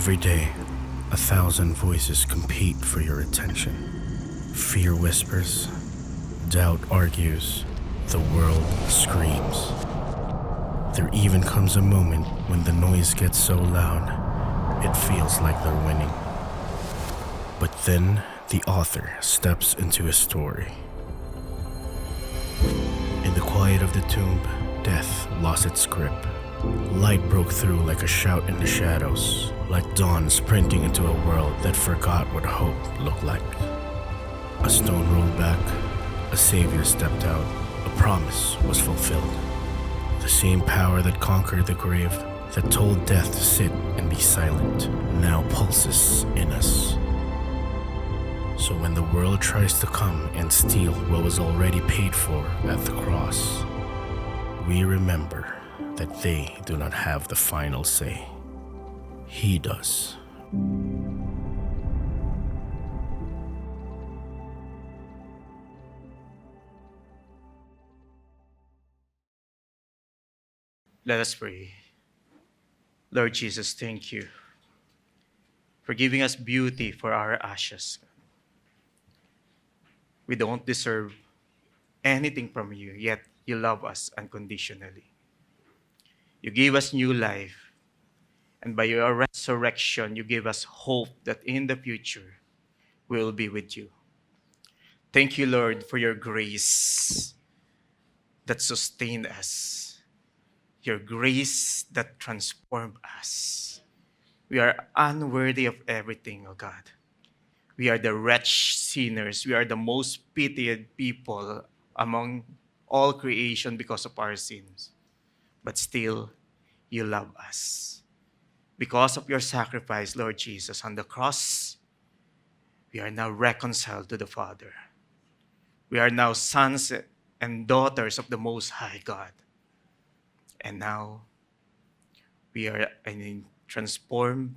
Every day, 1,000 voices compete for your attention. Fear whispers, doubt argues, the world screams. There even comes a moment when the noise gets so loud, it feels like they're winning. But then, the author steps into a story. In the quiet of the tomb, death lost its grip. Light broke through like a shout in the shadows, like dawn sprinting into a world that forgot what hope looked like. A stone rolled back, a savior stepped out, a promise was fulfilled. The same power that conquered the grave, that told death to sit and be silent, now pulses in us. So when the world tries to come and steal what was already paid for at the cross, we remember that they do not have the final say. He does. Let us pray. Lord Jesus, thank you for giving us beauty for our ashes. We don't deserve anything from you, yet you love us unconditionally. You gave us new life, and by your resurrection, you gave us hope that in the future we will be with you. Thank you, Lord, for your grace that sustained us, your grace that transformed us. We are unworthy of everything, oh God. We are the wretched sinners. We are the most pitied people among all creation because of our sins. But still, you love us. Because of your sacrifice, Lord Jesus, on the cross, we are now reconciled to the Father. We are now sons and daughters of the Most High God. And now, we are transformed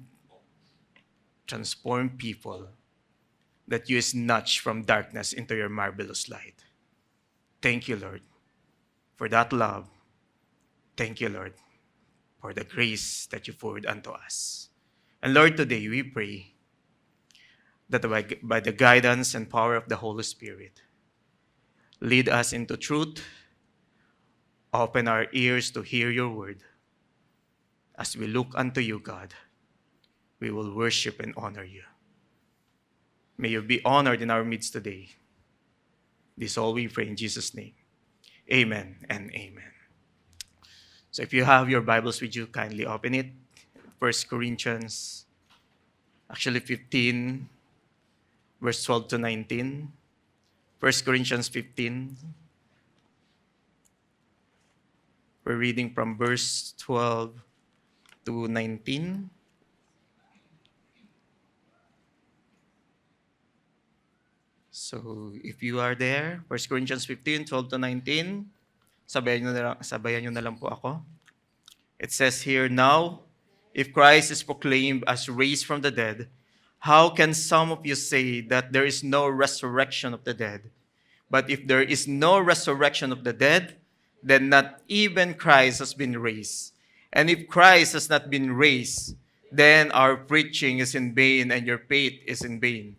people that you snatch from darkness into your marvelous light. Thank you, Lord, for that love. Thank you, Lord, for the grace that you poured unto us. And Lord, today we pray that by the guidance and power of the Holy Spirit, lead us into truth, open our ears to hear your word. As we look unto you, God, we will worship and honor you. May you be honored in our midst today. This all we pray in Jesus' name. Amen and amen. So if you have your Bibles with you, kindly open it. 1 Corinthians, 15, verse 12 to 19. 1 Corinthians 15. We're reading from verse 12 to 19. So if you are there, 1 Corinthians 15, 12 to 19, sabayan nyo na lang po ako. It says here, now, if Christ is proclaimed as raised from the dead, how can some of you say that there is no resurrection of the dead? But if there is no resurrection of the dead, then not even Christ has been raised. And if Christ has not been raised, then our preaching is in vain and your faith is in vain.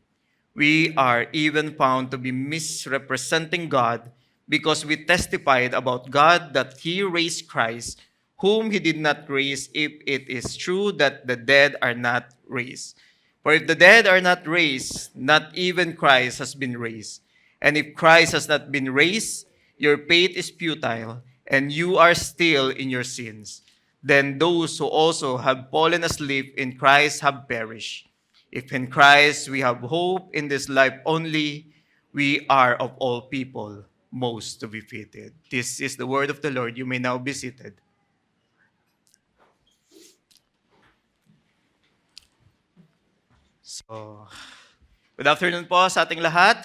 We are even found to be misrepresenting God because we testified about God that He raised Christ, whom He did not raise, if it is true that the dead are not raised. For if the dead are not raised, not even Christ has been raised. And if Christ has not been raised, your faith is futile, and you are still in your sins. Then those who also have fallen asleep in Christ have perished. If in Christ we have hope in this life only, we are of all people most to be fitted. This is the word of the Lord. You may now be seated. So, good afternoon po sa ating lahat.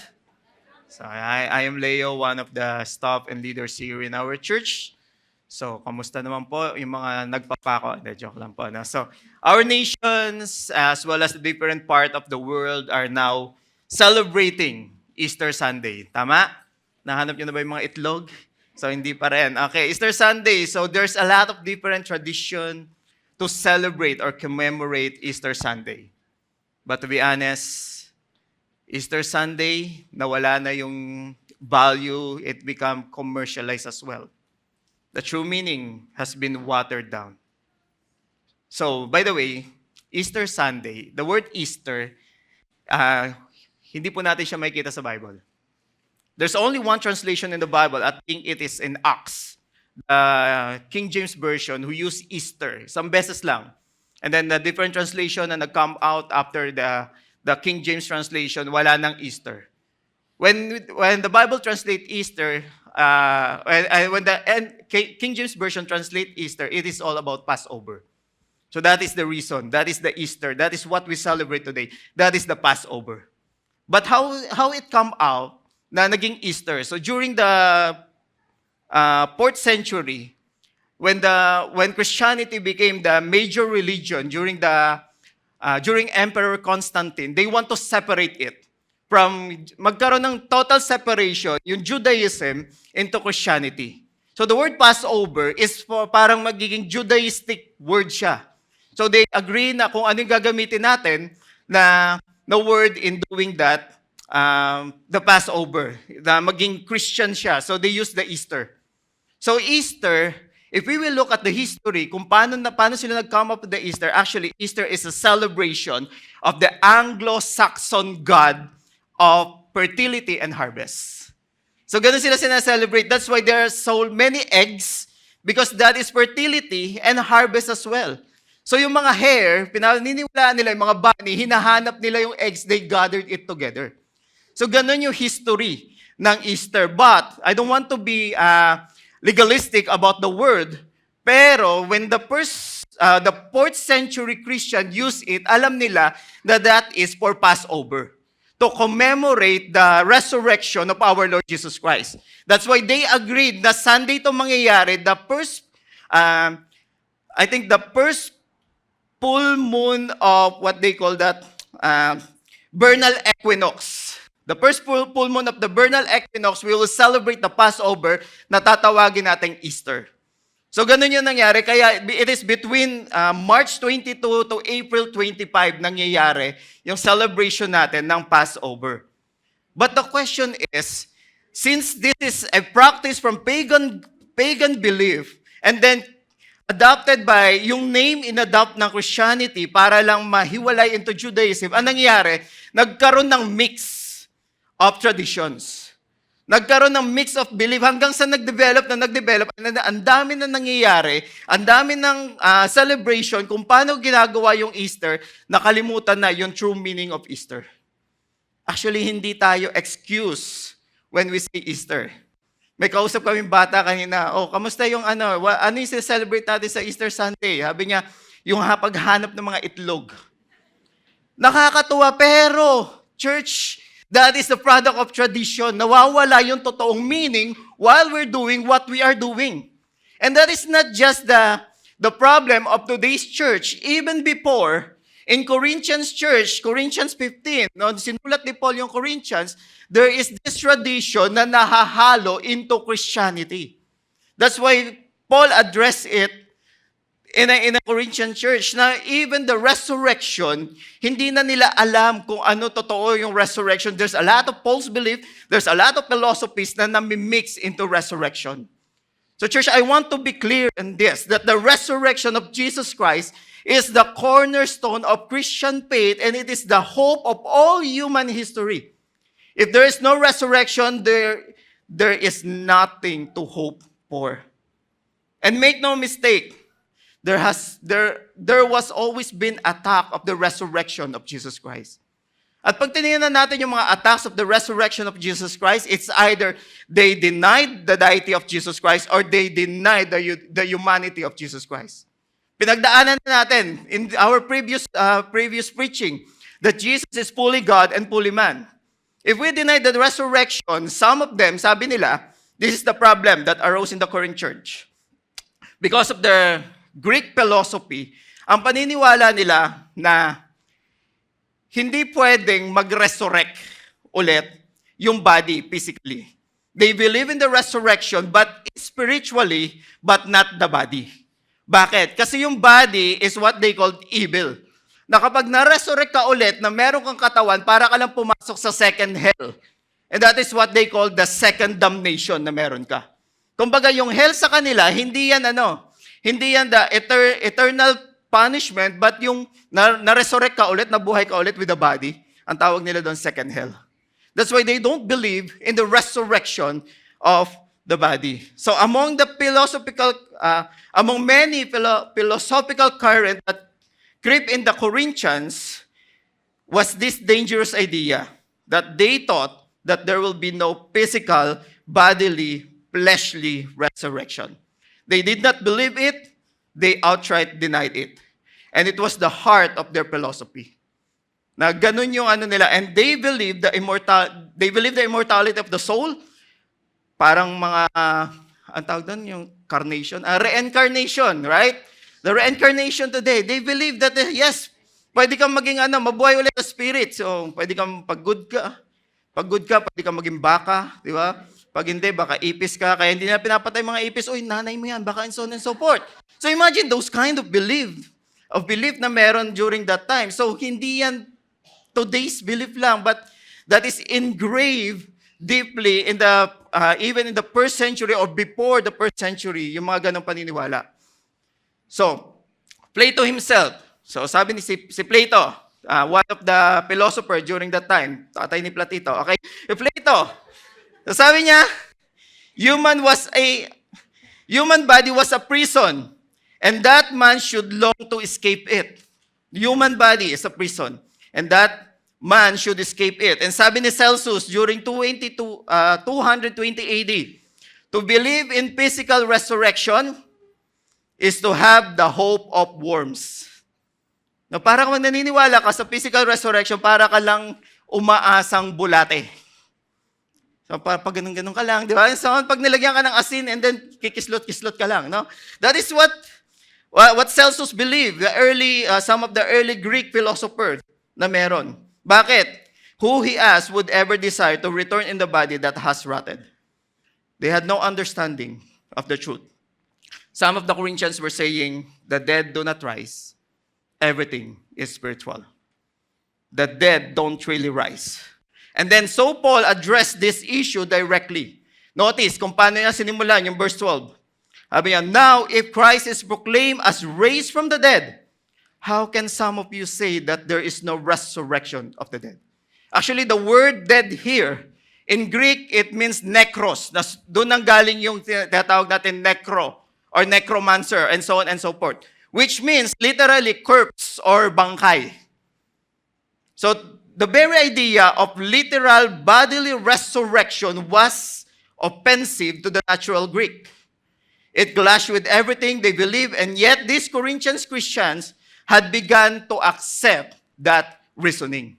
So, I am Leo, one of the staff and leaders here in our church. So, kamusta naman po yung mga nagpapako? Joke lang po. No? So, our nations, as well as the different part of the world, are now celebrating Easter Sunday. Tama? Nahanap nyo na ba yung mga itlog? So, hindi pa rin. Okay, Easter Sunday. So, there's a lot of different tradition to celebrate or commemorate Easter Sunday. But to be honest, Easter Sunday, nawala na yung value, it become commercialized as well. The true meaning has been watered down. So, by the way, Easter Sunday, the word Easter, hindi po natin siya makikita sa Bible. There's only one translation in the Bible. I think it is in Acts, the King James Version, who used Easter. Isang beses lang. And then the different translation na nag-come out after the King James translation, wala nang Easter. When the Bible translate Easter, when the King James Version translate Easter, it is all about Passover. So that is the reason. That is the Easter. That is what we celebrate today. That is the Passover. But how it come out na naging Easter? So during the 4th century, when Christianity became the major religion during Emperor Constantine, they want to separate it from magkaroon ng total separation yung Judaism into Christianity. So the word Passover is parang magiging Judaistic word siya. So they agree na kung ano yung gagamitin natin na word in doing that, the Passover, na maging Christian siya. So they use the Easter. So Easter, if we will look at the history, kung paano sila nag-come up with the Easter, actually, Easter is a celebration of the Anglo-Saxon god of fertility and harvest. So ganun sila sinaselebrate. That's why there are so many eggs, because that is fertility and harvest as well. So yung mga hare, pinaniniwalaan nila yung mga bunny, hinahanap nila yung eggs, they gathered it together. So ganun yung history ng Easter. But I don't want to be legalistic about the word, pero when the 4th century Christian used it, alam nila na that is for Passover, to commemorate the resurrection of our Lord Jesus Christ. That's why they agreed na Sunday to mangyayari, the first full moon of what they call that, vernal equinox. The first full moon of the vernal equinox, we will celebrate the Passover na tatawagin nating Easter. So ganun yung nangyari. Kaya it is between March 22 to April 25 nangyayari yung celebration natin ng Passover. But the question is, since this is a practice from pagan belief, and then adopted by yung name in-adopt ng Christianity para lang mahiwalay into Judaism, ang nangyayari, nagkaroon ng mix of traditions. Nagkaroon ng mix of belief hanggang sa nag-develop, ang dami na nangyayari, ang dami ng celebration kung paano ginagawa yung Easter, nakalimutan na yung true meaning of Easter. Actually, hindi tayo excuse when we say Easter. May kausap kaming bata kanina, kamusta yung ano yung celebrate natin sa Easter Sunday? Sabi niya, yung paghanap ng mga itlog. Nakakatuwa, pero church, that is the product of tradition. Nawawala yung totoong meaning while we're doing what we are doing. And that is not just the problem of today's church. Even before, in Corinthians church, Corinthians 15, sinulat ni Paul yung Corinthians, there is this tradition na nahahalo into Christianity. That's why Paul addressed it in a Corinthian church na even the resurrection, hindi na nila alam kung ano totoo yung resurrection. There's a lot of false belief, there's a lot of philosophies na nami-mix into resurrection. So church, I want to be clear in this, that the resurrection of Jesus Christ is the cornerstone of Christian faith, and it is the hope of all human history. If there is no resurrection, there is nothing to hope for. And make no mistake, there was always been attack of the resurrection of Jesus Christ. At pag tinignan natin yung mga attacks of the resurrection of Jesus Christ, it's either they denied the deity of Jesus Christ or they denied the humanity of Jesus Christ. Pinagdaanan natin in our previous preaching that Jesus is fully God and fully man. If we deny the resurrection, some of them, sabi nila, this is the problem that arose in the Corinth church. Because of the Greek philosophy, ang paniniwala nila na hindi pwedeng mag-resurrect ulit yung body physically. They believe in the resurrection but spiritually, but not the body. Bakit? Kasi yung body is what they called evil. Na kapag na-resurrect ka ulit, na meron kang katawan, para ka lang pumasok sa second hell. And that is what they call the second damnation na meron ka. Kumbaga, yung hell sa kanila, hindi yan hindi yan the eternal punishment, but yung na-resurrect ka ulit, nabuhay ka ulit with the body, ang tawag nila doon second hell. That's why they don't believe in the resurrection of the body. So among the among many philosophical currents that creep in the Corinthians was this dangerous idea that they thought that there will be no physical, bodily, fleshly resurrection. They did not believe it. They outright denied it. And it was the heart of their philosophy. Na ganun yung nila. And they believe the immortality of the soul. Parang mga, ang tawag doon, yung carnation, reincarnation, right? The reincarnation today, they believe that, yes, pwede kang maging mabuhay ulit sa spirit. So, pwede kang pag good ka, pwede kang maging baka, di ba? Pag hindi, baka ipis ka, kaya hindi na pinapatay mga ipis, uy, nanay mo yan, baka and so on and so forth. So imagine those kind of belief na meron during that time. So hindi yan today's belief lang, but that is engraved deeply in the even in the first century or before the first century, yung mga ganong paniniwala. So, Plato himself, so sabi ni si Plato, one of the philosopher during that time, tatay ni Platito, okay? Plato, so sabi niya, human body was a prison, and that man should long to escape it. Human body is a prison, and that man should escape it. And sabi ni Celsus during 220 AD, to believe in physical resurrection is to have the hope of worms. Na para kung naniniwala ka sa physical resurrection, para ka lang umaasang bulate. So pag ganun-ganun ka lang, di ba? So pag nilagyan ka ng asin and then kikislot-kislot ka lang, no? That is what Celsus believed, some of the early Greek philosophers na meron. Bakit? Who, he asked, would ever desire to return in the body that has rotted? They had no understanding of the truth. Some of the Corinthians were saying, the dead do not rise. Everything is spiritual. The dead don't really rise. And then, so Paul addressed this issue directly. Notice kung paano niya sinimulan yung verse 12. Sabi niya, now, if Christ is proclaimed as raised from the dead, how can some of you say that there is no resurrection of the dead? Actually, the word dead here, in Greek, it means nekros. Doon nang galing yung tinatawag natin necro or necromancer and so on and so forth. Which means literally corpse or bangkay. So, the very idea of literal bodily resurrection was offensive to the natural Greek. It clashed with everything they believe, and yet these Corinthians Christians had begun to accept that reasoning.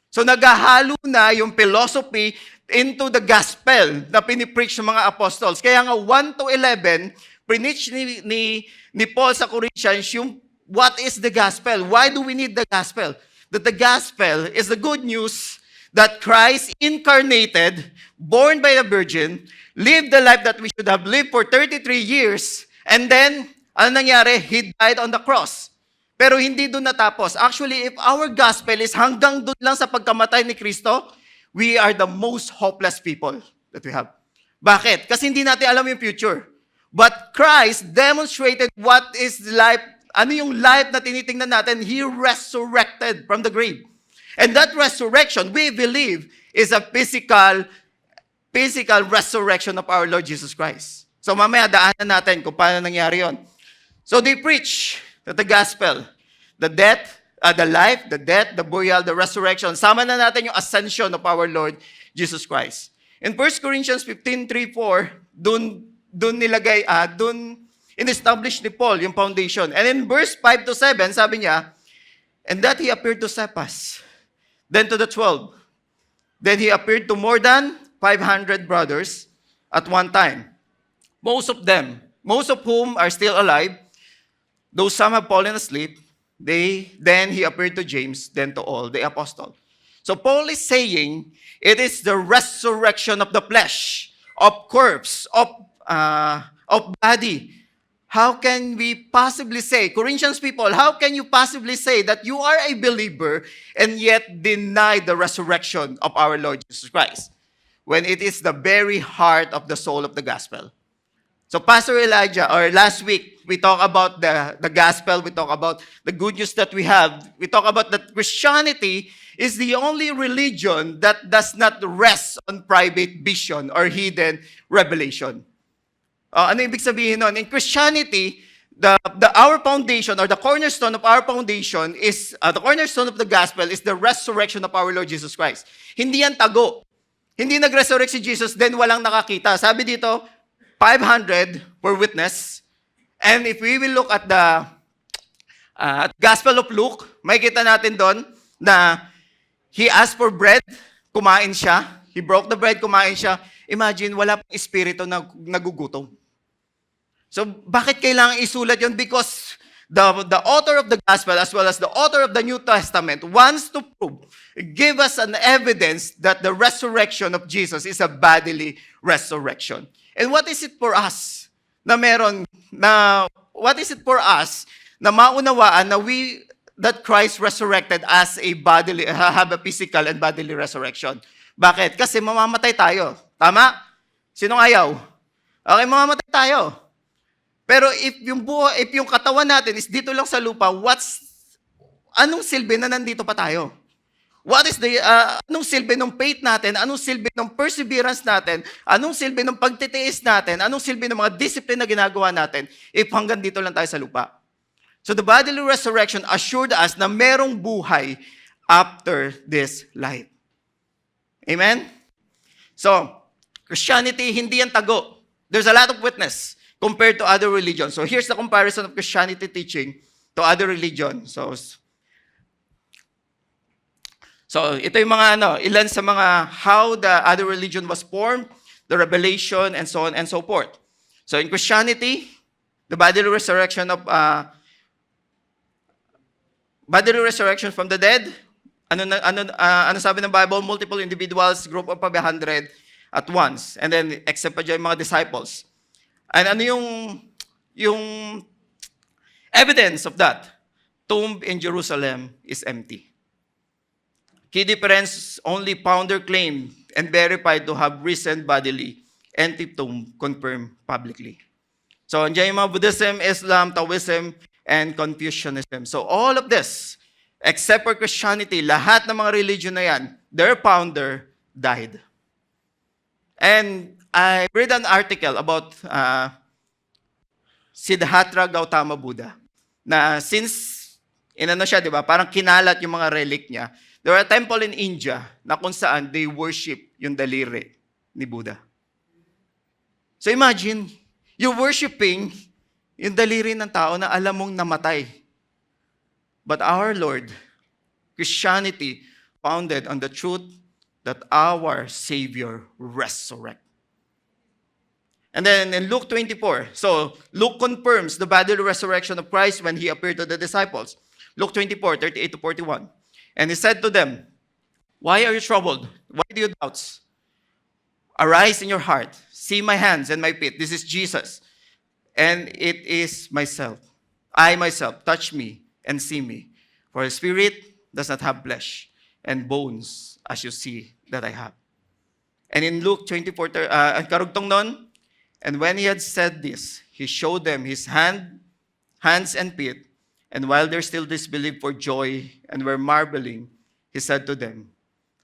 So naghahalo na yung philosophy into the gospel na pinipreach ng mga apostles. Kaya nga 1 to 11, preach ni Paul sa Corinthians yung what is the gospel? Why do we need the gospel? That the gospel is the good news that Christ incarnated, born by a virgin, lived the life that we should have lived for 33 years, and then, ano nangyari? He died on the cross. Pero hindi doon natapos. Actually, if our gospel is hanggang doon lang sa pagkamatay ni Kristo, we are the most hopeless people that we have. Bakit? Kasi hindi natin alam yung future. But Christ demonstrated what is life, ano yung life na tinitingnan natin. He resurrected from the grave. And that resurrection, we believe, is a physical resurrection of our Lord Jesus Christ. So mamaya daanan natin kung paano nangyari yon. So they preach the gospel, the death, the life, the death, the burial, the resurrection. Sama na natin yung ascension of our Lord Jesus Christ. In 1 Corinthians 15:3-4, dun in-establish ni Paul yung foundation. And in verse 5-7, sabi niya, and that he appeared to Cephas, then to the 12. Then he appeared to more than 500 brothers at one time. Most of whom are still alive, though some have fallen asleep. Then he appeared to James, then to all the apostles. So Paul is saying, it is the resurrection of the flesh, of corpse, of body, how can we possibly say, Corinthians people, how can you possibly say that you are a believer and yet deny the resurrection of our Lord Jesus Christ, when it is the very heart of the soul of the gospel? So Pastor Elijah, or last week, we talked about the gospel, we talked about the good news that we have. We talked about that Christianity is the only religion that does not rest on private vision or hidden revelation. Ano ibig sabihin nun? In Christianity, our foundation or the cornerstone of our foundation is, the cornerstone of the gospel is the resurrection of our Lord Jesus Christ. Hindi yan tago. Hindi nag-resurrect si Jesus, then walang nakakita. Sabi dito, 500 were witness. And if we will look at the Gospel of Luke, makikita natin doon na he asked for bread, kumain siya. He broke the bread, kumain siya. Imagine, wala pang espiritu na nagugutom. So, bakit kailangan isulat yun? Because the author of the gospel as well as the author of the New Testament wants to prove, give us an evidence that the resurrection of Jesus is a bodily resurrection. And what is it for us what is it for us na maunawaan na that Christ resurrected as a bodily, have a physical and bodily resurrection? Bakit? Kasi mamamatay tayo. Tama? Sinong ayaw? Okay, mamamatay tayo. Pero if yung katawan natin is dito lang sa lupa, anong silbi na nandito pa tayo? What is anong silbi ng faith natin? Anong silbi ng perseverance natin? Anong silbi ng pagtitiis natin? Anong silbi ng mga discipline na ginagawa natin if hanggang dito lang tayo sa lupa? So the bodily resurrection assured us na merong buhay after this life. Amen? So, Christianity, hindi yan tago. There's a lot of witness compared to other religions. So here's the comparison of Christianity teaching to other religions. So ito yung mga ilan sa mga how the other religion was formed, the revelation, and so on and so forth. So in Christianity, the bodily resurrection from the dead, ano sabi ng Bible? Multiple individuals, group of 500 at once. And then except pa dyan yung mga disciples. And ano yung evidence of that? Tomb in Jerusalem is empty. Key difference, only founder claimed and verified to have risen bodily. Empty tomb confirmed publicly. So, andyan yung mga Buddhism, Islam, Taoism, and Confucianism. So, all of this, except for Christianity, lahat ng mga religion na yan, their founder died. And I read an article about Siddhartha Gautama Buddha na since, siya, di ba, parang kinalat yung mga relic niya. There were a temple in India na kung saan they worship yung daliri ni Buddha. So imagine, you're worshiping yung daliri ng tao na alam mong namatay. But our Lord, Christianity, founded on the truth that our Savior resurrected. And then in Luke 24, so Luke confirms the bodily resurrection of Christ when he appeared to the disciples. Luke 24, 38 to 41. And he said to them, "Why are you troubled? Why do you doubt? Arise in your heart. See my hands and my feet. This is Jesus. And it is myself. I myself. Touch me and see me. For a spirit does not have flesh and bones as you see that I have." And in Luke 24, ang karugtong nun, and when he had said this, he showed them his hands and feet. And while they still disbelieved for joy and were marveling, he said to them,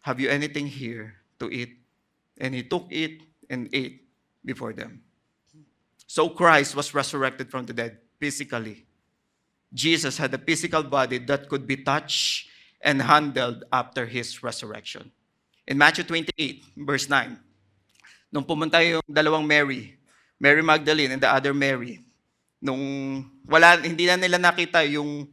"Have you anything here to eat?" And he took it and ate before them. So Christ was resurrected from the dead physically. Jesus had a physical body that could be touched and handled after his resurrection. In Matthew 28, verse 9, nung pumunta yung dalawang Mary Magdalene and the other Mary, nung hindi na nila nakita yung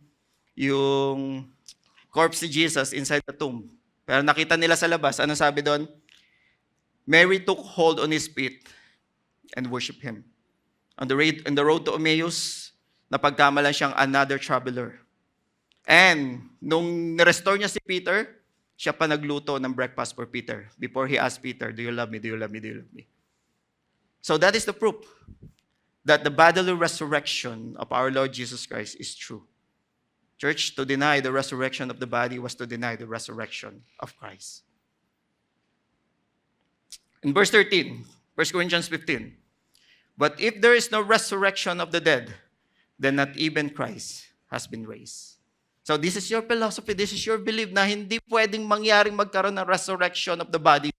corpse ni Jesus inside the tomb. Pero nakita nila sa labas, ano sabi doon? Mary took hold on his feet and worshiped him. On the road to Emmaus, napagkamalan siyang another traveler. And nung nirestore niya si Peter, siya pa nagluto ng breakfast for Peter before he asked Peter, "Do you love me? Do you love me? Do you love me?" So that is the proof that the bodily resurrection of our Lord Jesus Christ is true. Church, to deny the resurrection of the body was to deny the resurrection of Christ. In verse 13, 1 Corinthians 15, but if there is no resurrection of the dead, then not even Christ has been raised. So this is your philosophy, this is your belief na hindi pwedeng mangyaring magkaroon ng resurrection of the body.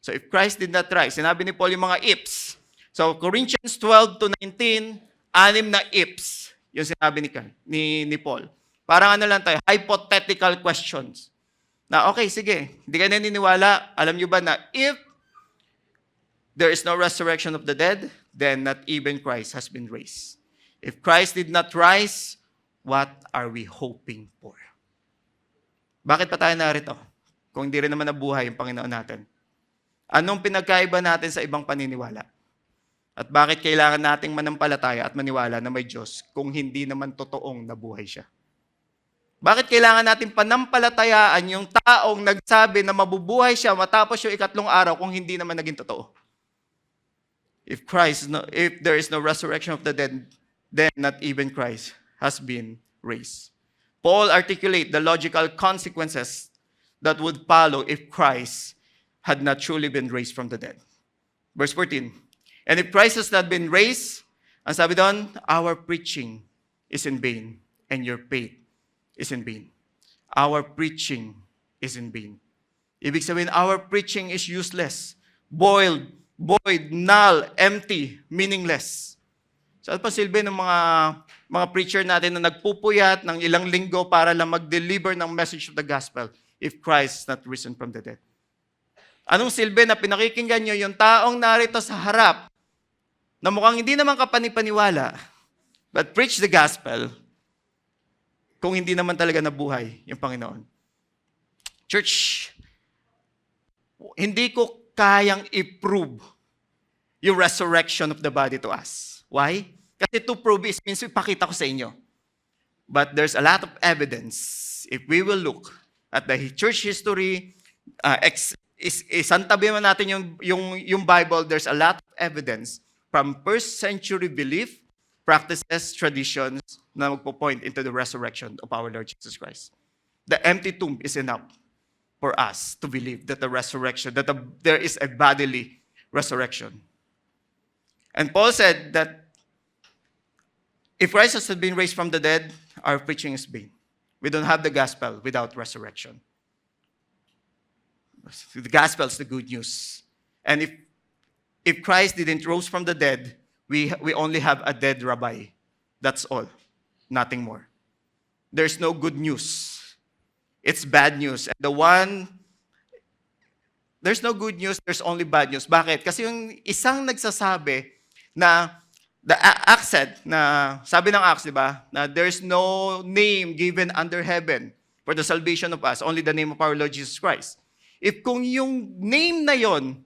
So if Christ did not rise, sinabi ni Paul yung mga ifs. So Corinthians 12 to 19, 6 na ifs yung sinabi ni Paul. Parang ano lang tayo, hypothetical questions. Na okay, sige, hindi ka naniniwala. Alam nyo ba na if there is no resurrection of the dead, then not even Christ has been raised. If Christ did not rise, what are we hoping for? Bakit pa tayo narito? Kung hindi rin naman nabuhay yung Panginoon natin. Anong pinagkaiba natin sa ibang paniniwala? At bakit kailangan nating manampalataya at maniwala na may Diyos kung hindi naman totoong nabuhay siya? Bakit kailangan natin panampalatayaan yung taong nagsabi na mabubuhay siya matapos yung 3 araw kung hindi naman naging totoo? If there is no resurrection of the dead, then not even Christ has been raised. Paul articulates the logical consequences that would follow if Christ had not truly been raised from the dead. Verse 14, and if Christ has not been raised, ang sabi doon, our preaching is in vain and your faith is in vain. Our preaching is in vain. Ibig sabihin, our preaching is useless, void, null, empty, meaningless. So ano pa silbi ng mga preacher natin na nagpupuyat ng ilang linggo para lang mag-deliver ng message of the gospel if Christ is not risen from the dead? Anong silbi na pinakikinggan nyo yung taong narito sa harap na mukhang hindi naman kapanipaniwala but preach the gospel kung hindi naman talaga nabuhay yung Panginoon? Church, hindi ko kayang i-prove yung resurrection of the body to us. Why? Kasi to prove is means ipakita ko sa inyo. But there's a lot of evidence. If we will look at the church history, isantabi mo natin yung Bible, there's a lot of evidence from first century belief, practices, traditions na magpo-point into the resurrection of our Lord Jesus Christ. The empty tomb is enough for us to believe that the resurrection, that there is a bodily resurrection. And Paul said that if Christ has been raised from the dead, our preaching is vain. We don't have the gospel without resurrection. The gospel is the good news. And if Christ didn't rise from the dead, we only have a dead rabbi. That's all. Nothing more. There's no good news. It's bad news. And there's no good news, there's only bad news. Bakit? Kasi yung isang nagsasabi na Acts said, na sabi ng Acts, di ba, na there's no name given under heaven for the salvation of us, only the name of our Lord Jesus Christ. If kung yung name na yon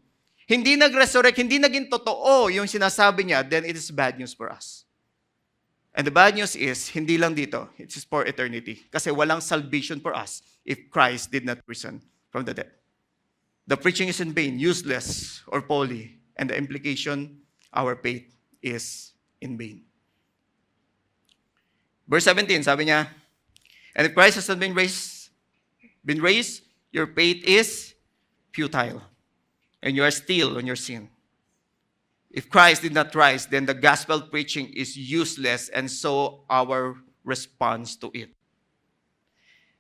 hindi nag-resurrect, hindi naging totoo yung sinasabi niya, then it is bad news for us. And the bad news is, hindi lang dito, it is for eternity. Kasi walang salvation for us if Christ did not risen from the dead. The preaching is in vain, useless, or folly. And the implication, our faith is in vain. Verse 17, sabi niya, and if Christ has not been raised, your faith is futile, and you are still on your sin. If Christ did not rise, then the gospel preaching is useless, and so our response to it.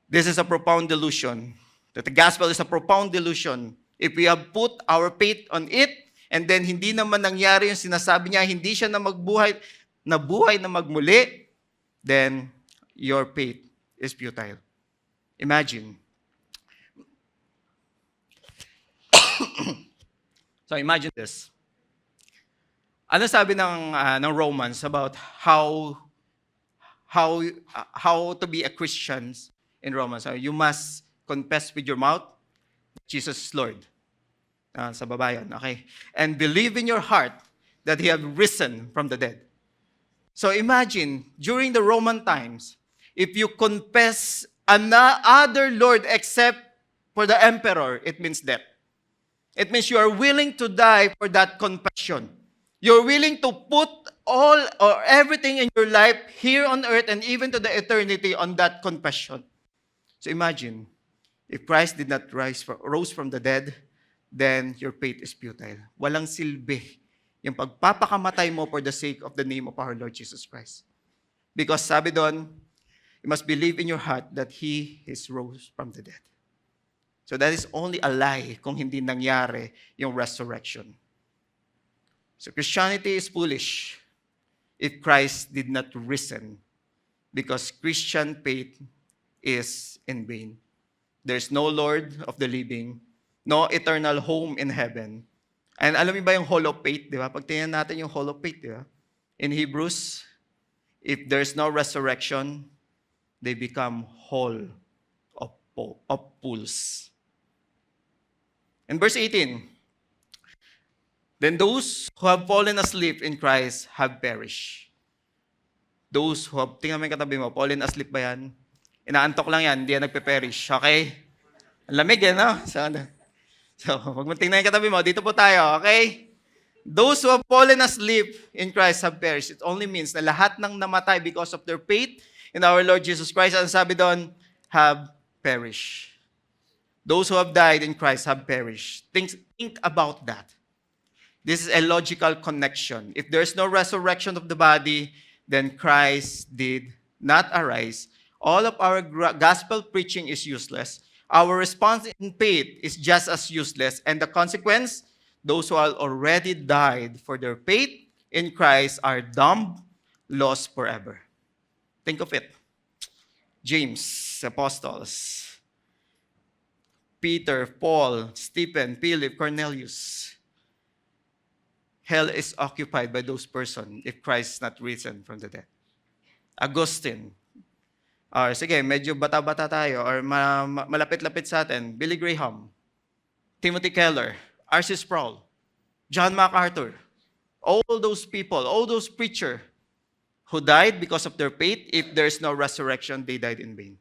This is a profound delusion, that the gospel is a profound delusion. If we have put our faith on it, and then hindi naman nangyari yung sinasabi niya, hindi siya na nabuhay na magmuli, then your faith is futile. Imagine. So imagine this. Ano sabi ng Romans about how to be a Christian in Romans? You must confess with your mouth Jesus is Lord. Sa baba yun, okay? And believe in your heart that He has risen from the dead. So imagine, during the Roman times, if you confess another Lord except for the emperor, it means death. It means you are willing to die for that confession. You're willing to put all or everything in your life here on earth and even to the eternity on that confession. So imagine, if Christ did not rose from the dead, then your faith is futile. Walang silbi yung pagpapakamatay mo for the sake of the name of our Lord Jesus Christ. Because sabi doon, you must believe in your heart that He is rose from the dead. So that is only a lie kung hindi nangyari yung resurrection. So Christianity is foolish if Christ did not risen, because Christian faith is in vain. There's no Lord of the living, no eternal home in heaven. And alam niyo ba yung hall of faith, di ba? Pag tingnan natin yung hall of faith, di ba? In Hebrews, if there's no resurrection, they become hall of fools. In verse 18, then those who have fallen asleep in Christ have perished. Those who have, tingnan mo yung katabi mo, fallen asleep ba yan? Inaantok lang yan, hindi yan nagpe-perish. Okay? Ang lamig yan, no? So, pag mo tingnan yung katabi mo, dito po tayo, okay? Those who have fallen asleep in Christ have perished. It only means na lahat ng namatay because of their faith in our Lord Jesus Christ, ang sabi doon, have perished. Those who have died in Christ have perished. Think about that. This is a logical connection. If there's no resurrection of the body, then Christ did not arise. All of our gospel preaching is useless. Our response in faith is just as useless. And the consequence, those who have already died for their faith in Christ are dumb, lost forever. Think of it. James, apostles, Peter, Paul, Stephen, Philip, Cornelius. Hell is occupied by those persons if Christ is not risen from the dead. Augustine. Or sige, medyo bata-bata tayo or malapit-lapit sa atin. Billy Graham, Timothy Keller, R.C. Sproul, John MacArthur. All those people, all those preachers who died because of their faith, if there's no resurrection, they died in vain.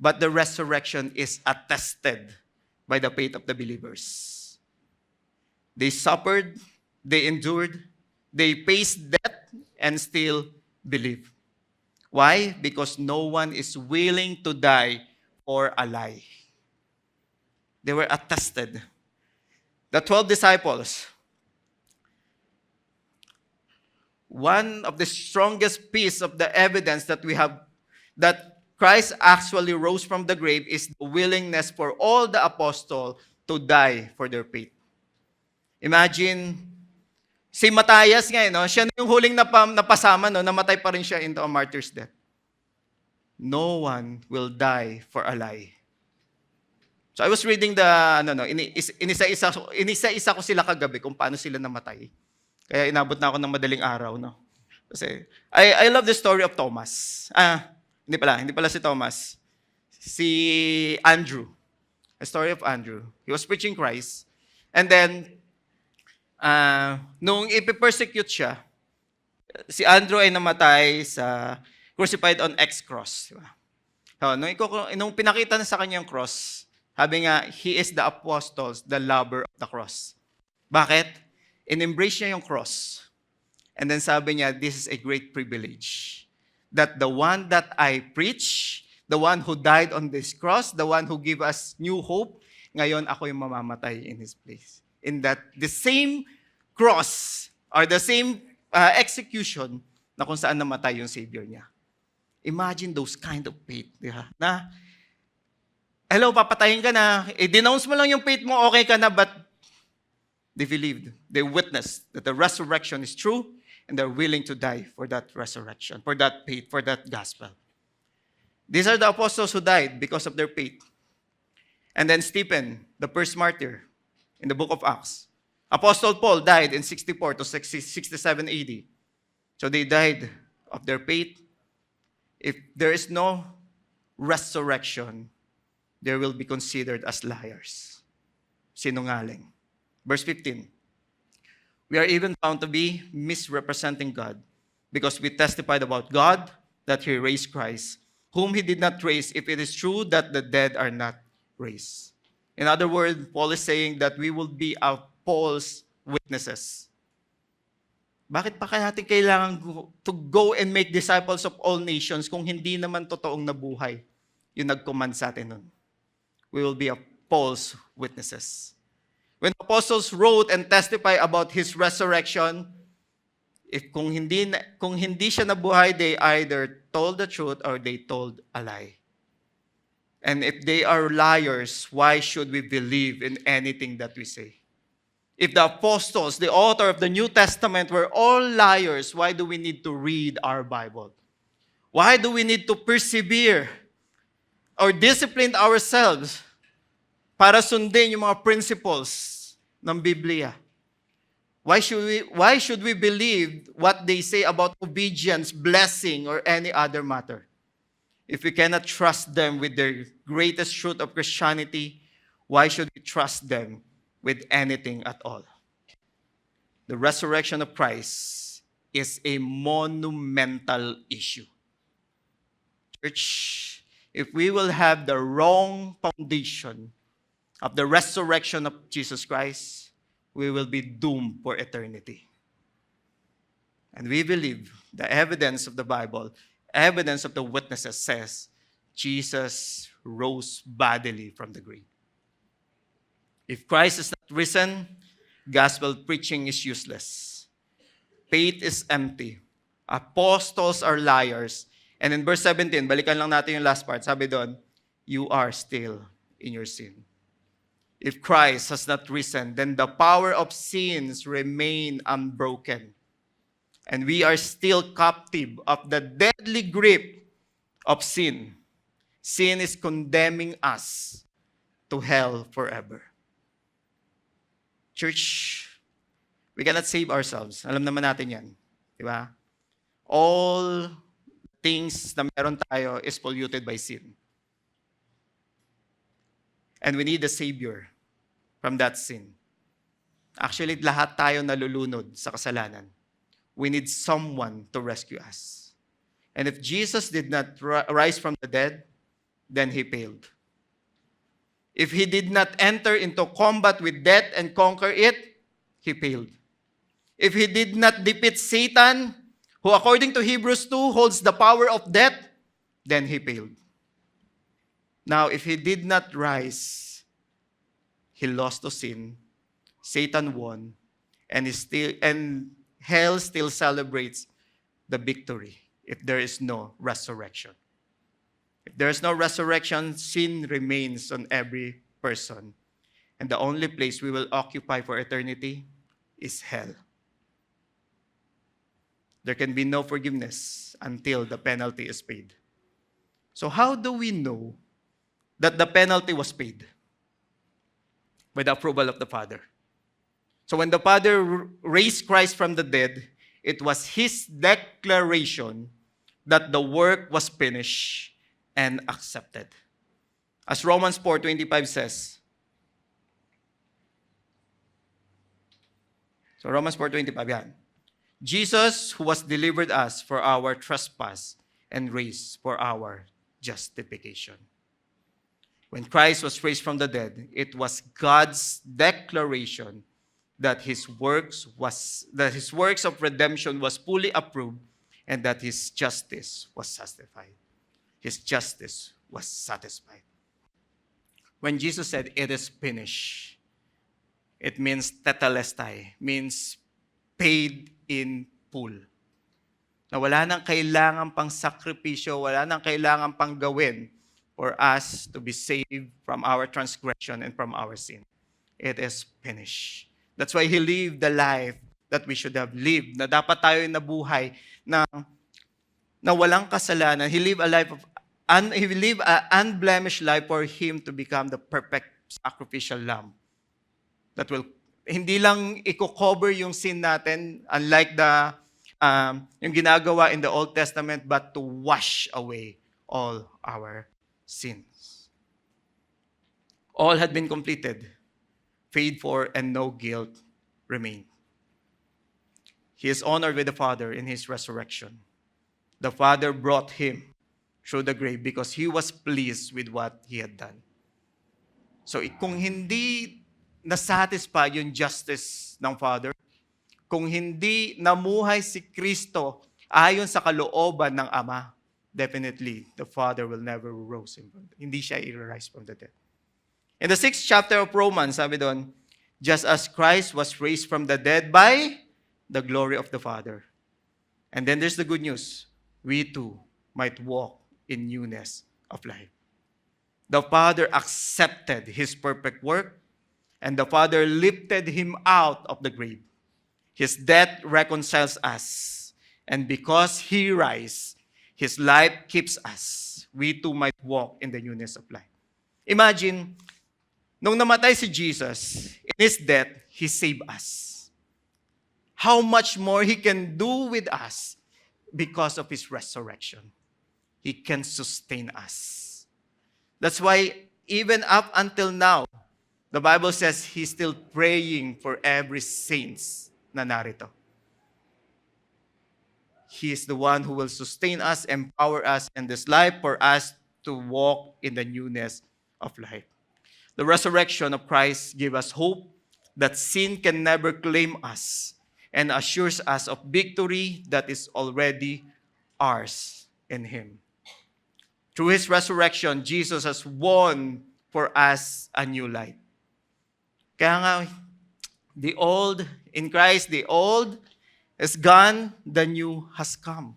But the resurrection is attested by the faith of the believers. They suffered, they endured, they faced death, and still believe. Why? Because no one is willing to die for a lie. They were attested. The 12 disciples, one of the strongest piece of the evidence that we have that Christ actually rose from the grave is the willingness for all the apostles to die for their faith. Imagine, si Matthias nga, no? Siya na yung huling napasama, no? Namatay pa rin siya into a martyr's death. No one will die for a lie. So I was reading inisa-isa ko sila kagabi kung paano sila namatay. Kaya inabot na ako ng madaling araw, no? Kasi, I love the story of Thomas. Hindi pala si Thomas. Si Andrew. The story of Andrew. He was preaching Christ. And then, nung ipipersecute siya, si Andrew ay namatay crucified on X cross. Diba? So, nung pinakita na sa kanya yung cross, sabi nga, he is the apostles, the lover of the cross. Bakit? In-embrace niya yung cross. And then sabi niya, this is a great privilege. That the one that I preach, the one who died on this cross, the one who gave us new hope, ngayon ako yung mamamatay in His place. In that the same cross or the same execution na kung saan namatay yung Savior niya. Imagine those kind of faith. Diba? Na, hello, papatayin ka na. I-denounce mo lang yung faith mo, okay ka na, but they believed. They witnessed that the resurrection is true and they're willing to die for that resurrection, for that faith, for that gospel. These are the apostles who died because of their faith. And then Stephen, the first martyr in the book of Acts. Apostle Paul died in 64 to 67 AD. So they died of their faith. If there is no resurrection, they will be considered as liars. Sinungaling. Verse 15. We are even found to be misrepresenting God because we testified about God that He raised Christ, whom He did not raise, if it is true that the dead are not raised. In other words, Paul is saying that we will be false witnesses. Bakit pa kaya natin kailangan to go and make disciples of all nations kung hindi naman totoong nabuhay yung nag-command sa atin nun? We will be a false witnesses. When the apostles wrote and testified about His resurrection, kung hindi siya nabuhay, they either told the truth or they told a lie. And if they are liars, why should we believe in anything that we say? If the apostles, the author of the New Testament, were all liars, why do we need to read our Bible? Why do we need to persevere or discipline ourselves para sundin yung mga principles ng Biblia? Why should we believe what they say about obedience, blessing, or any other matter? If we cannot trust them with the greatest truth of Christianity, why should we trust them with anything at all? The resurrection of Christ is a monumental issue. Church, if we will have the wrong foundation of the resurrection of Jesus Christ, we will be doomed for eternity. And we believe the evidence of the Bible, evidence of the witnesses says Jesus rose bodily from the grave. If Christ is not risen, gospel preaching is useless. Faith is empty. Apostles are liars. And in verse 17, balikan lang natin yung last part. Sabi doon, you are still in your sin. If Christ has not risen, then the power of sins remain unbroken. And we are still captive of the deadly grip of sin. Sin is condemning us to hell forever. Church, we cannot save ourselves. Alam naman natin yan. Di ba? All things na meron tayo is polluted by sin. And we need a Savior from that sin. Actually, lahat tayo nalulunod sa kasalanan. We need someone to rescue us. And if Jesus did not rise from the dead, then He failed. If He did not enter into combat with death and conquer it, He failed. If He did not defeat Satan, who according to Hebrews 2 holds the power of death, then He failed. Now, if He did not rise, He lost to sin, Satan won, and hell still celebrates the victory if there is no resurrection. If there is no resurrection, sin remains on every person. And the only place we will occupy for eternity is hell. There can be no forgiveness until the penalty is paid. So how do we know that the penalty was paid? By the approval of the Father. So when the Father raised Christ from the dead, it was His declaration that the work was finished and accepted. As Romans 4:25 says. So Romans 4:25, yan. Jesus, who was delivered us for our trespass and raised for our justification. When Christ was raised from the dead, it was God's declaration that His works of redemption was fully approved and that His justice was satisfied. His justice was satisfied. When Jesus said, "It is finished," it means tetelestai, means paid in full. Na wala nang kailangan pang sakripisyo, wala nang kailangan pang gawin for us to be saved from our transgression and from our sin. It is finished. That's why He lived the life that we should have lived, na dapat tayo nabuhay na walang kasalanan. He lived an unblemished life for Him to become the perfect sacrificial lamb that will hindi lang i-cover yung sin natin, unlike yung ginagawa in the Old Testament, but to wash away all our sins. All had been completed, paid for, and no guilt remained. He is honored with the Father in His resurrection. The Father brought Him through the grave because He was pleased with what He had done. So kung hindi nasatisfy yung justice ng Father. Kung hindi namuhay si Kristo ayon sa kalooban ng Ama, definitely the Father will never rose him. Hindi siya i-rise from the dead. In the 6th chapter of Romans, sabi doon, just as Christ was raised from the dead by the glory of the Father. And then there's the good news. We too might walk in newness of life. The Father accepted his perfect work, and the Father lifted him out of the grave. His death reconciles us, and because he rise, his life keeps us. We too might walk in the newness of life. Imagine, nung namatay si Jesus, in his death, he saved us. How much more he can do with us because of his resurrection. He can sustain us. That's why even up until now, the Bible says he's still praying for every saints na narito. He is the one who will sustain us, empower us in this life for us to walk in the newness of life. The resurrection of Christ gives us hope that sin can never claim us and assures us of victory that is already ours in Him. Through His resurrection, Jesus has won for us a new life. Kaya nga, in Christ, the old is gone, the new has come.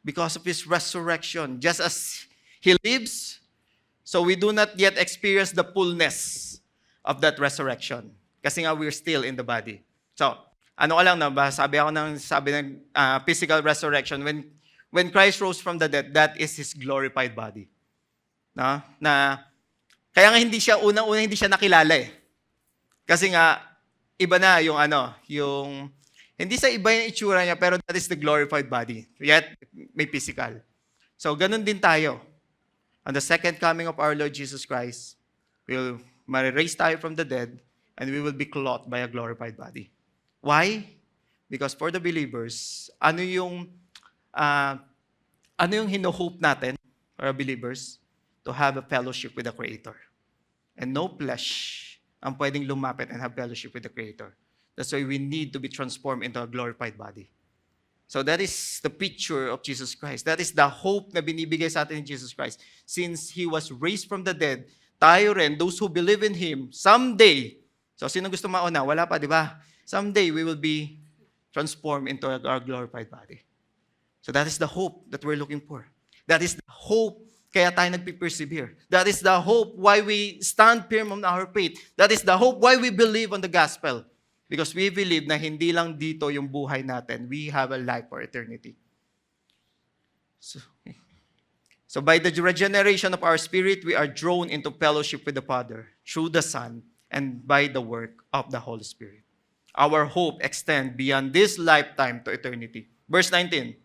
Because of His resurrection, just as He lives, so we do not yet experience the fullness of that resurrection. Kasi nga, we're still in the body. So, ano ka lang na ba? Sabi ng physical resurrection. When Christ rose from the dead, that is His glorified body. No? Kaya nga unang-una hindi siya nakilala eh. Kasi nga, iba na hindi sa iba yung itsura niya, pero that is the glorified body. Yet, may physical. So, ganun din tayo. On the second coming of our Lord Jesus Christ, we will raise tayo from the dead, and we will be clothed by a glorified body. Why? Because for the believers, ano yung hino-hope natin for believers? To have a fellowship with the Creator. And no flesh ang pwedeng lumapit and have fellowship with the Creator. That's why we need to be transformed into a glorified body. So that is the picture of Jesus Christ. That is the hope na binibigay sa atin ni Jesus Christ. Since He was raised from the dead, tayo rin, those who believe in Him, someday, so sino gusto mauna? Wala pa, di ba? Someday, we will be transformed into our glorified body. So that is the hope that we're looking for. That is the hope kaya tayo nagpipersevere. That is the hope why we stand firm on our faith. That is the hope why we believe on the gospel. Because we believe na hindi lang dito yung buhay natin. We have a life for eternity. So by the regeneration of our spirit, we are drawn into fellowship with the Father through the Son and by the work of the Holy Spirit. Our hope extends beyond this lifetime to eternity. Verse 19.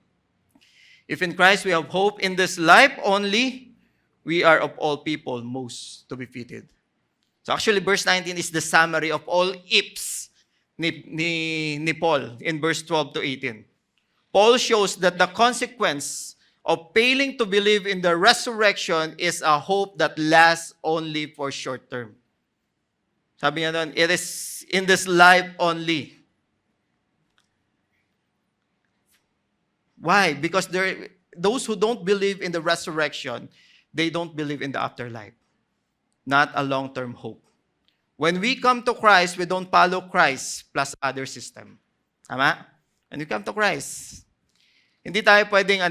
If in Christ we have hope in this life only, we are of all people most to be pitied. So actually, verse 19 is the summary of all ifs ni Paul in verse 12 to 18. Paul shows that the consequence of failing to believe in the resurrection is a hope that lasts only for short term. Sabi niya doon, it is in this life only. Why? Because those who don't believe in the resurrection, they don't believe in the afterlife. Not a long-term hope. When we come to Christ, we don't follow Christ plus other system. Tama? When we come to Christ, hindi tayo pwedeng,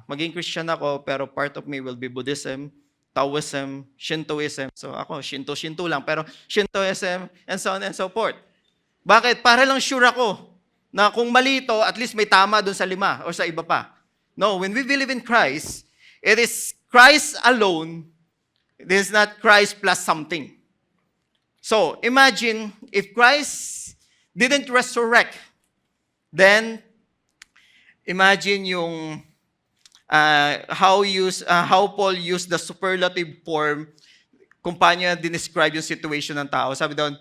maging Christian ako, pero part of me will be Buddhism, Taoism, Shintoism. So ako, Shinto lang, pero Shintoism, and so on and so forth. Bakit? Para lang sure ako na kung mali ito, at least may tama dun sa 5 o sa iba pa. No, when we believe in Christ, it is Christ alone. It is not Christ plus something. So, imagine if Christ didn't resurrect, then imagine yung how Paul used the superlative form kung paano niya dinescribe yung situation ng tao. Sabi doon,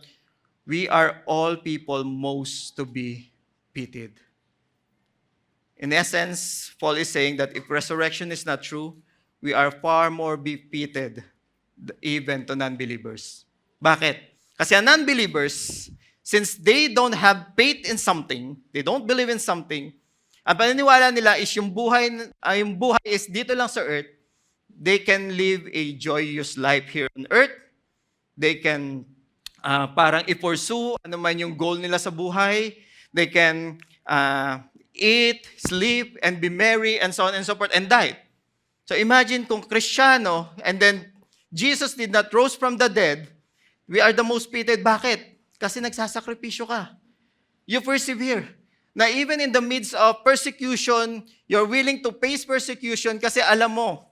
we are all people most to be pitied. In essence, Paul is saying that if resurrection is not true, we are far more be pitied even to non-believers. Bakit? Kasi ang non-believers, since they don't have faith in something, they don't believe in something, ang paniniwala nila is yung buhay is dito lang sa earth, they can live a joyous life here on earth. They can parang i-pursue ano man yung goal nila sa buhay. They can eat, sleep, and be merry, and so on and so forth, and die. So imagine kung Kristiyano, and then Jesus did not rose from the dead, we are the most pitied. Bakit? Kasi nagsasakripisyo ka. You persevere. Na even in the midst of persecution, you're willing to face persecution kasi alam mo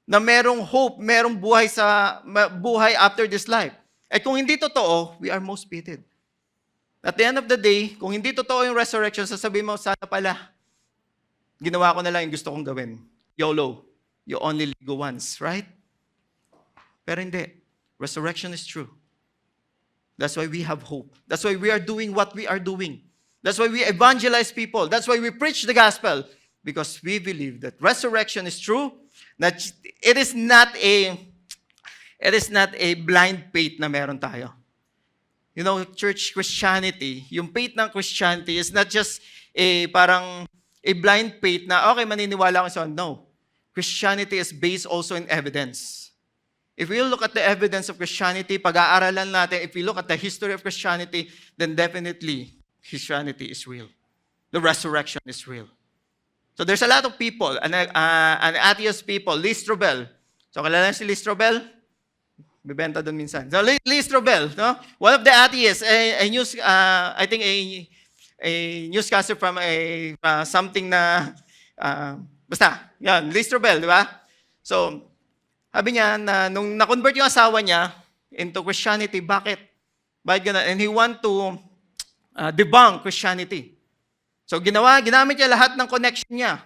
na merong hope, merong buhay after this life. At kung hindi totoo, we are most pitied. At the end of the day, kung hindi totoo yung resurrection, sasabihin mo, sana pala, ginawa ko na lang yung gusto kong gawin. YOLO. You only live once, right? Pero hindi. Resurrection is true. That's why we have hope. That's why we are doing what we are doing. That's why we evangelize people. That's why we preach the gospel. Because we believe that resurrection is true. That it is not a blind faith na meron tayo. You know, church Christianity, yung faith ng Christianity is not just parang a blind faith na, okay, maniniwala ko sa no. Christianity is based also in evidence. If we look at the evidence of Christianity, pag-aaralan natin, if we look at the history of Christianity, then definitely Christianity is real. The resurrection is real. So there's a lot of people, an atheist people, Lee Strobel. So kilala si Lee Strobel? Bibenta doon minsan. So Lee Strobel, no? One of the atheists, I think a newscaster from something na, basta, yan, Lee Strobel, di ba? So, sabi niya na nung na-convert yung asawa niya into Christianity, bakit? Bakit ganun? And he want to debunk Christianity. So ginamit niya lahat ng connection niya.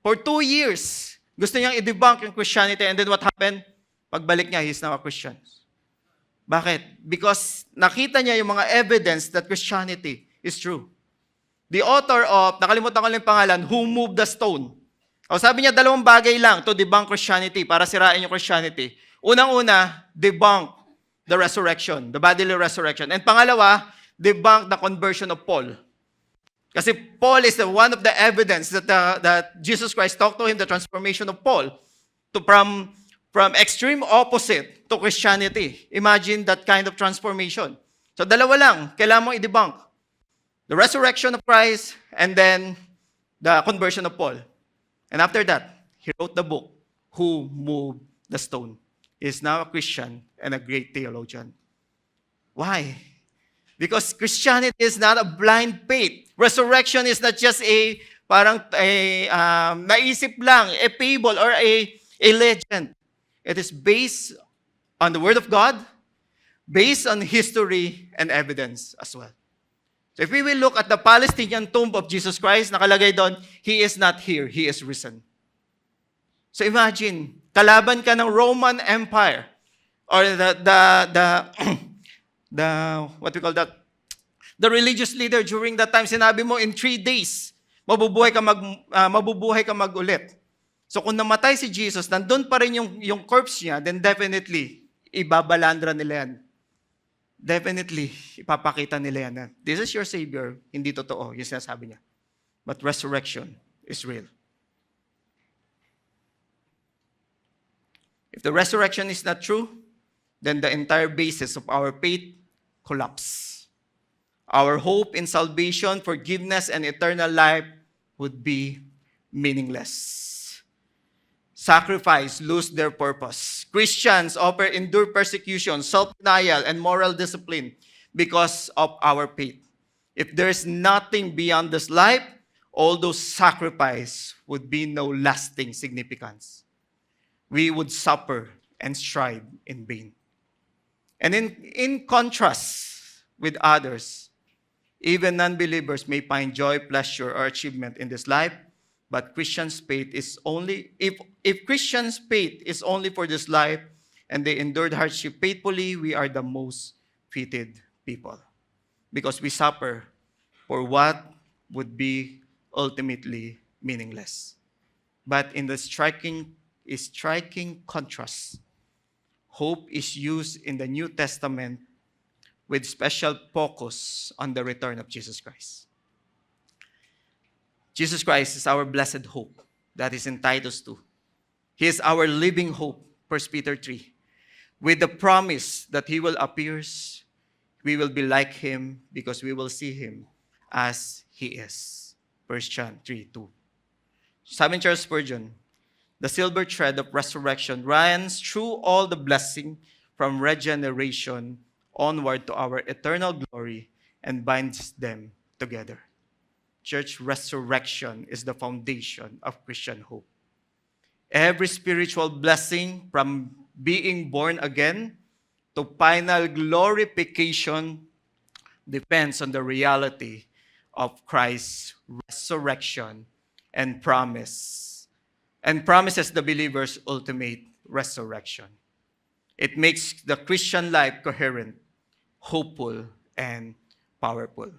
For 2 years, gusto niyang i-debunk yung Christianity, and then what happened? Pagbalik niya, he's now a Christian. Bakit? Because nakita niya yung mga evidence that Christianity is true. The author of, nakalimutan ko lang yung pangalan, Who Moved the Stone? O sabi niya, 2 bagay lang to debunk Christianity, para sirain yung Christianity. Unang-una, debunk the resurrection, the bodily resurrection. And pangalawa, debunk the conversion of Paul. Kasi Paul is one of the evidence that Jesus Christ talked to him, the transformation of Paul, from extreme opposite to Christianity. Imagine that kind of transformation. So 2 lang, kailangan mong i-debunk. The resurrection of Christ, and then the conversion of Paul. And after that, he wrote the book, Who Moved the Stone. He is now a Christian and a great theologian. Why? Because Christianity is not a blind faith. Resurrection is not just naisip lang, a fable or a legend. It is based on the Word of God, based on history and evidence as well. So if we will look at the Palestinian tomb of Jesus Christ, nakalagay doon, He is not here, He is risen. So imagine, kalaban ka ng Roman Empire or what we call that, the religious leader during that time, sinabi mo, in 3 days, mabubuhay ka mag-ulit. So kung namatay si Jesus, nandun pa rin yung corpse niya, then definitely, ibabalandra nila yan. Definitely, ipapakita nila yan. This is your Savior. Hindi totoo, yung sinasabi niya. But resurrection is real. If the resurrection is not true, then the entire basis of our faith collapse. Our hope in salvation, forgiveness, and eternal life would be meaningless. Sacrifice lose their purpose. Christians often endure persecution, self-denial, and moral discipline because of our faith. If there's nothing beyond this life, all those sacrifices would be no lasting significance. We would suffer and strive in vain. And in contrast with others, even non-believers may find joy, pleasure, or achievement in this life, but Christians' faith is only, if Christians' faith is only for this life, and they endured hardship faithfully, we are the most fitted people. Because we suffer for what would be ultimately meaningless. But in the striking contrast, hope is used in the New Testament with special focus on the return of Jesus Christ. Jesus Christ is our blessed hope. That is in Titus 2. He is our living hope, 1 Peter 3. With the promise that He will appear, we will be like Him because we will see Him as He is. 1 John 3:2. Sabi ni Charles Spurgeon, the silver thread of resurrection runs through all the blessing from regeneration onward to our eternal glory and binds them together. Church, resurrection is the foundation of Christian hope. Every spiritual blessing from being born again to final glorification depends on the reality of Christ's resurrection and promises the believer's ultimate resurrection. It makes the Christian life coherent, hopeful, and powerful.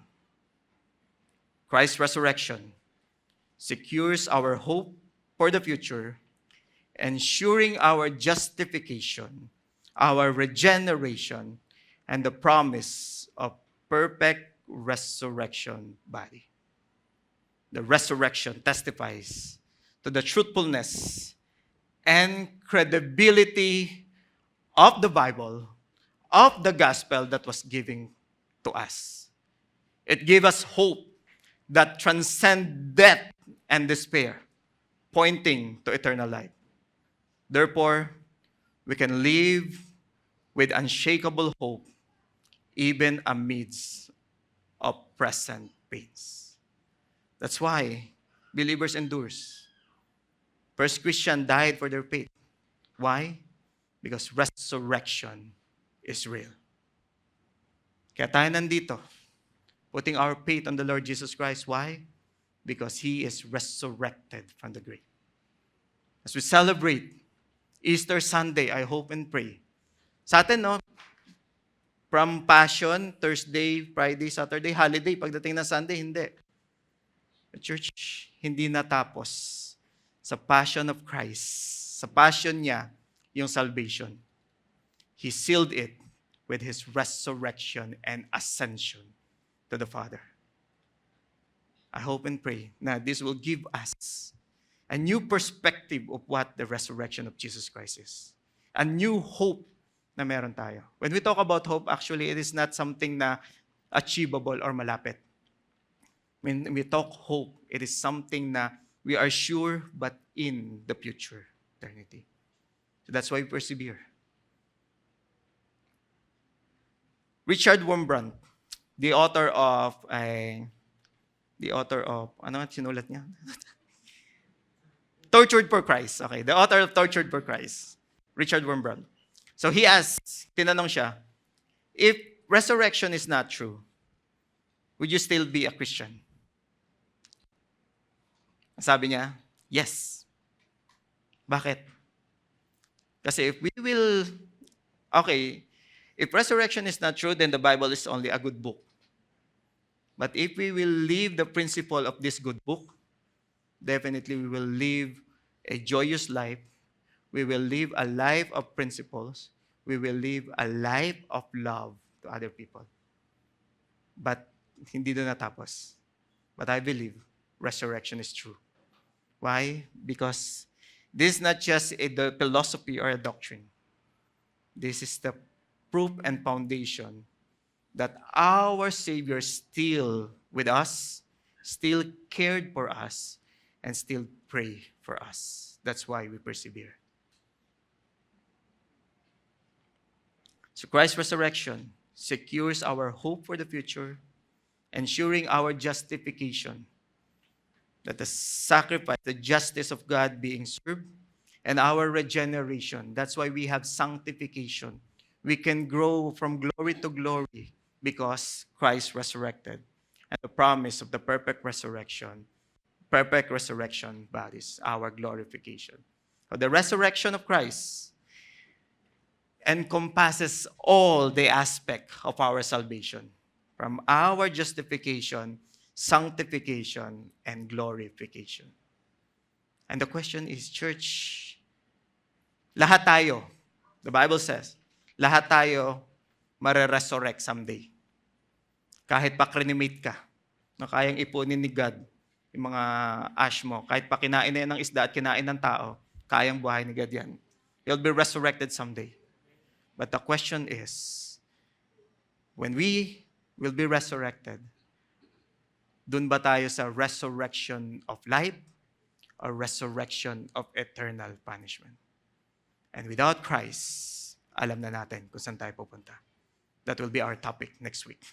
Christ's resurrection secures our hope for the future, ensuring our justification, our regeneration, and the promise of perfect resurrection body. The resurrection testifies to the truthfulness and credibility of the Bible, of the gospel that was given to us. It gave us hope that transcends death and despair, pointing to eternal life. Therefore, we can live with unshakable hope even amidst of present pains. That's why believers endures. First Christian died for their faith. Why? Because resurrection is real. Kaya tayo nandito, putting our faith on the Lord Jesus Christ. Why? Because He is resurrected from the grave. As we celebrate Easter Sunday, I hope and pray. Sa atin, no? From Passion, Thursday, Friday, Saturday, holiday. Pagdating ng Sunday, hindi. The church, hindi natapos sa passion of Christ. Sa passion niya, yung salvation. He sealed it with His resurrection and ascension to the Father. I hope and pray na this will give us a new perspective of what the resurrection of Jesus Christ is. A new hope na meron tayo. When we talk about hope, actually, it is not something na achievable or malapit. When we talk hope, it is something na we are sure but in the future, eternity. So that's why we persevere. Richard Wurmbrand, the author of, ano nga sinulat niya? Tortured for Christ. Okay, the author of Tortured for Christ, Richard Wurmbrand. So he asked, tinanong siya, if resurrection is not true, would you still be a Christian? Sabi niya, yes. Bakit? Kasi if resurrection is not true, then the Bible is only a good book. But if we will live the principle of this good book, definitely we will live a joyous life. We will live a life of principles. We will live a life of love to other people. But hindi doon natapos. But I believe resurrection is true. Why? Because this is not just a philosophy or a doctrine. This is the proof and foundation that our Savior is still with us, still cared for us, and still pray for us. That's why we persevere. So Christ's resurrection secures our hope for the future, ensuring our justification, that the sacrifice, the justice of God being served, and our regeneration. That's why we have sanctification. We can grow from glory to glory because Christ resurrected. And the promise of the perfect resurrection bodies, our glorification. So the resurrection of Christ encompasses all the aspects of our salvation, from our justification, sanctification, and glorification. And the question is, church, lahat tayo, The Bible says, lahat tayo mare-resurrect someday. Kahit pa cremate ka, na kayang ipunin ni God yung mga ash mo, kahit pa kinain na yan ng isda at kinain ng tao, kayang buhay ni God yan. You'll be resurrected someday. But the question is, when we will be resurrected, dun ba tayo sa resurrection of life or resurrection of eternal punishment? And without Christ, alam na natin kung saan tayo pupunta. That will be our topic next week.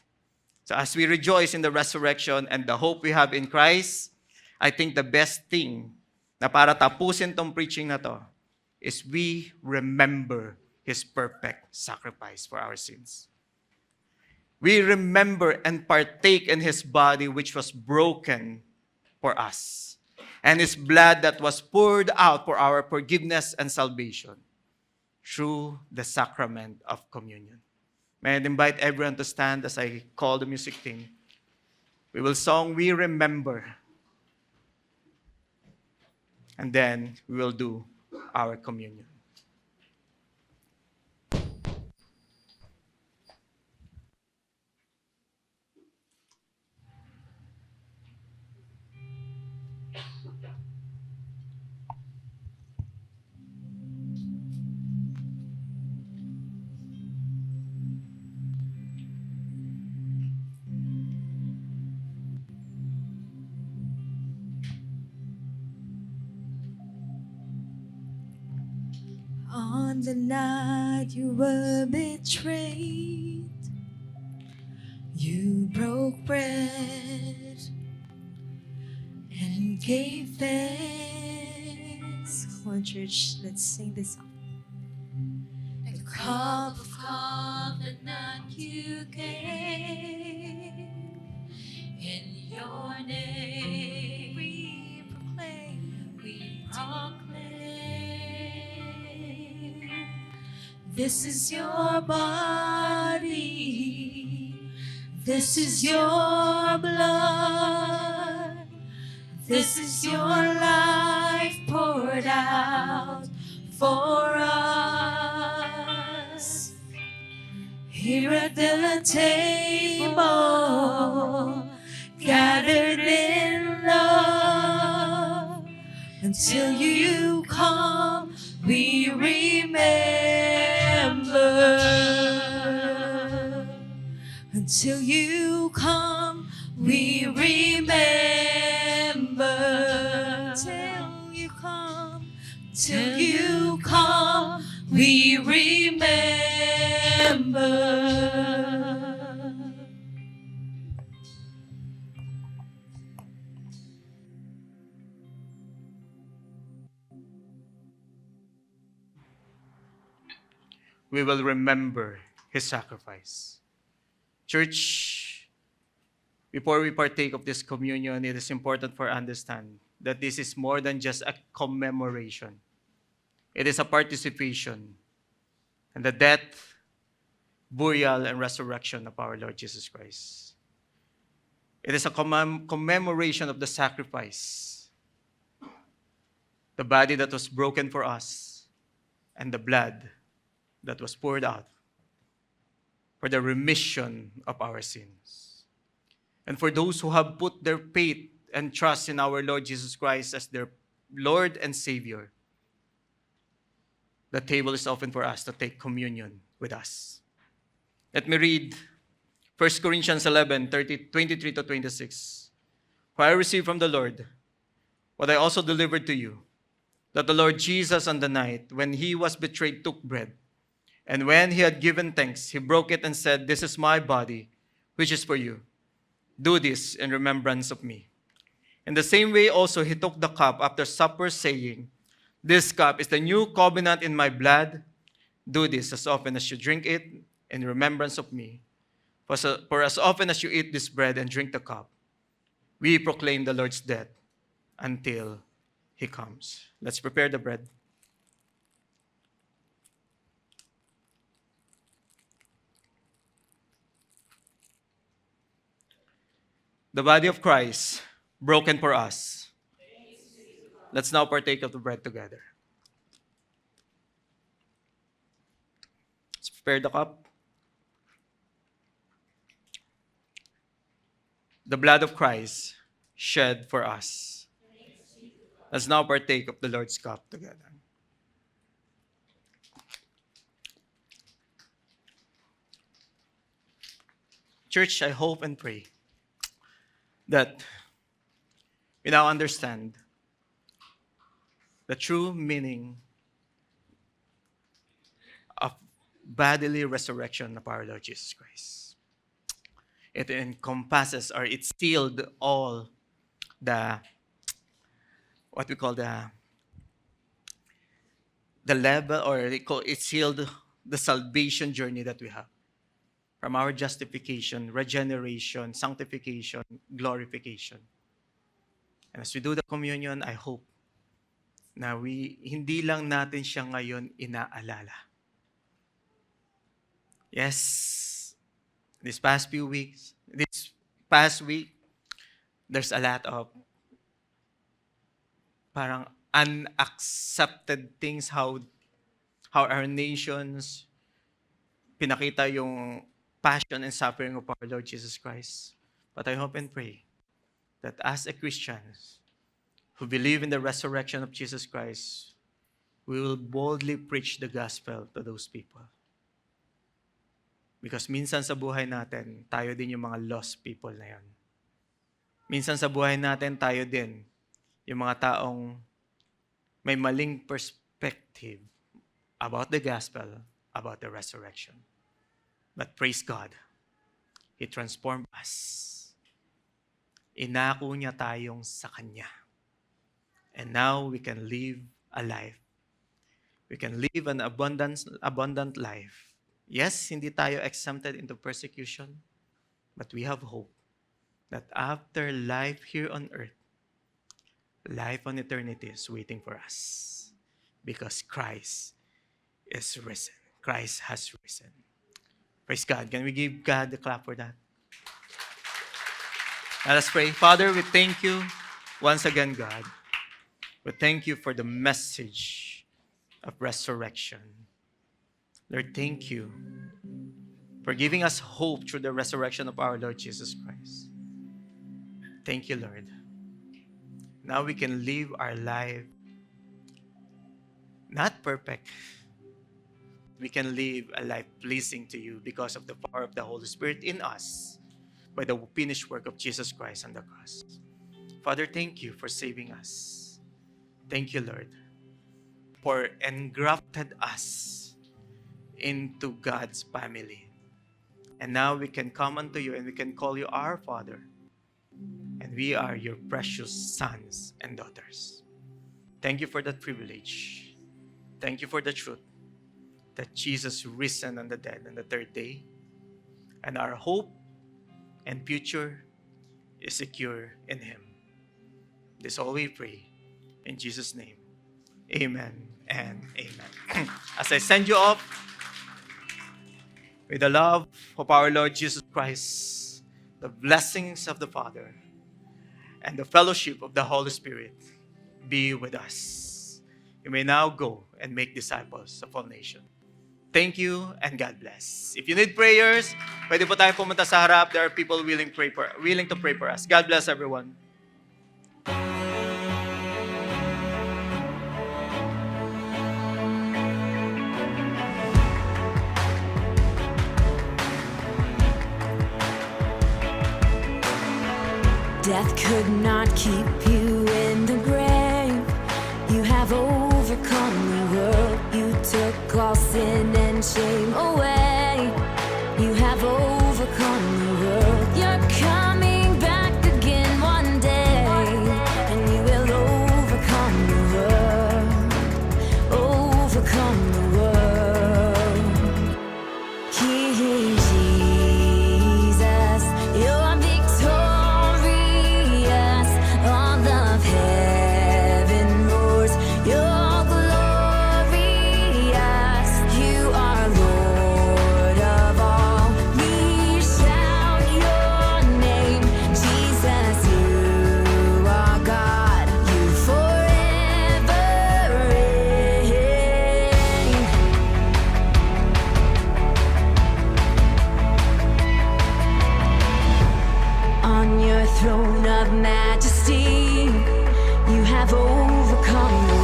So as we rejoice in the resurrection and the hope we have in Christ, I think the best thing na para tapusin tong preaching na to is we remember His perfect sacrifice for our sins. We remember and partake in His body which was broken for us, and His blood that was poured out for our forgiveness and salvation through the sacrament of communion. May I invite everyone to stand as I call the music team. We will song We Remember, and then we will do our communion. On the night you were betrayed, you broke bread and gave thanks. Come on, church, let's sing this song. The cup of covenant you gave, in your name we proclaim, this is your body, this is your blood, this is your life poured out for us. Here at the table, gathered in love, until you come, we remember. Until you come, we remember. Till you come, till you come, we remember. We will remember His sacrifice. Church, before we partake of this communion, it is important for us to understand that this is more than just a commemoration. It is a participation in the death, burial, and resurrection of our Lord Jesus Christ. It is a commemoration of the sacrifice, the body that was broken for us, and the blood that was poured out for the remission of our sins. And for those who have put their faith and trust in our Lord Jesus Christ as their Lord and Savior, the table is open for us to take communion with us. Let me read 1 Corinthians 11, 23 to 26. For I received from the Lord what I also delivered to you, that the Lord Jesus on the night when He was betrayed took bread, and when He had given thanks, He broke it and said, "This is my body, which is for you. Do this in remembrance of me." In the same way also He took the cup after supper, saying, "This cup is the new covenant in my blood. Do this as often as you drink it in remembrance of me. For as often as you eat this bread and drink the cup, we proclaim the Lord's death until He comes." Let's prepare the bread. The body of Christ, broken for us. Let's now partake of the bread together. Spare the cup. The blood of Christ shed for us. Let's now partake of the Lord's cup together. Church, I hope and pray that we now understand the true meaning of bodily resurrection of our Lord Jesus Christ. It encompasses, or it sealed all the, what we call the level, or it sealed the salvation journey that we have. From our justification, regeneration, sanctification, glorification. And as we do the communion, I hope na hindi lang natin siya ngayon inaalala. Yes, this past week, there's a lot of parang unaccepted things, how our nations pinakita yung passion and suffering of our Lord Jesus Christ. But I hope and pray that as a Christians who believe in the resurrection of Jesus Christ, we will boldly preach the gospel to those people. Because minsan sa buhay natin, tayo din yung mga lost people na yan. Minsan sa buhay natin, tayo din yung mga taong may maling perspective about the gospel, about the resurrection. But praise God, He transformed us. Inako niya tayong sa Kanya. And now we can live a life. We can live an abundant life. Yes, hindi tayo exempted into persecution, but we have hope that after life here on earth, life on eternity is waiting for us. Because Christ is risen. Christ has risen. Praise God. Can we give God the clap for that? Let us pray. Father, we thank you once again, God. We thank you for the message of resurrection. Lord, thank you for giving us hope through the resurrection of our Lord Jesus Christ. Thank you, Lord. Now we can live our life not perfect. We can live a life pleasing to you because of the power of the Holy Spirit in us by the finished work of Jesus Christ on the cross. Father, thank you for saving us. Thank you, Lord, for engrafted us into God's family. And now we can come unto you and we can call you our Father. And we are your precious sons and daughters. Thank you for that privilege. Thank you for the truth that Jesus risen on the dead on the third day. And our hope and future is secure in Him. This all we pray in Jesus' name. Amen and amen. As I send you off with the love of our Lord Jesus Christ, the blessings of the Father, and the fellowship of the Holy Spirit be with us. You may now go and make disciples of all nations. Thank you and God bless. If you need prayers, pwede po tayo pumunta sa harap. There are people willing to pray for us. God bless everyone. Death could not keep you in the grave. You have overcome the world. You took all sin and shame away. You have overcome the world. You're coming back again one day, and you will overcome the world. Overcome the world. King Jesus, you're victorious. All of heaven roars. You're glorious. You are Lord of all. We shout your name. throne of majesty. You have overcome the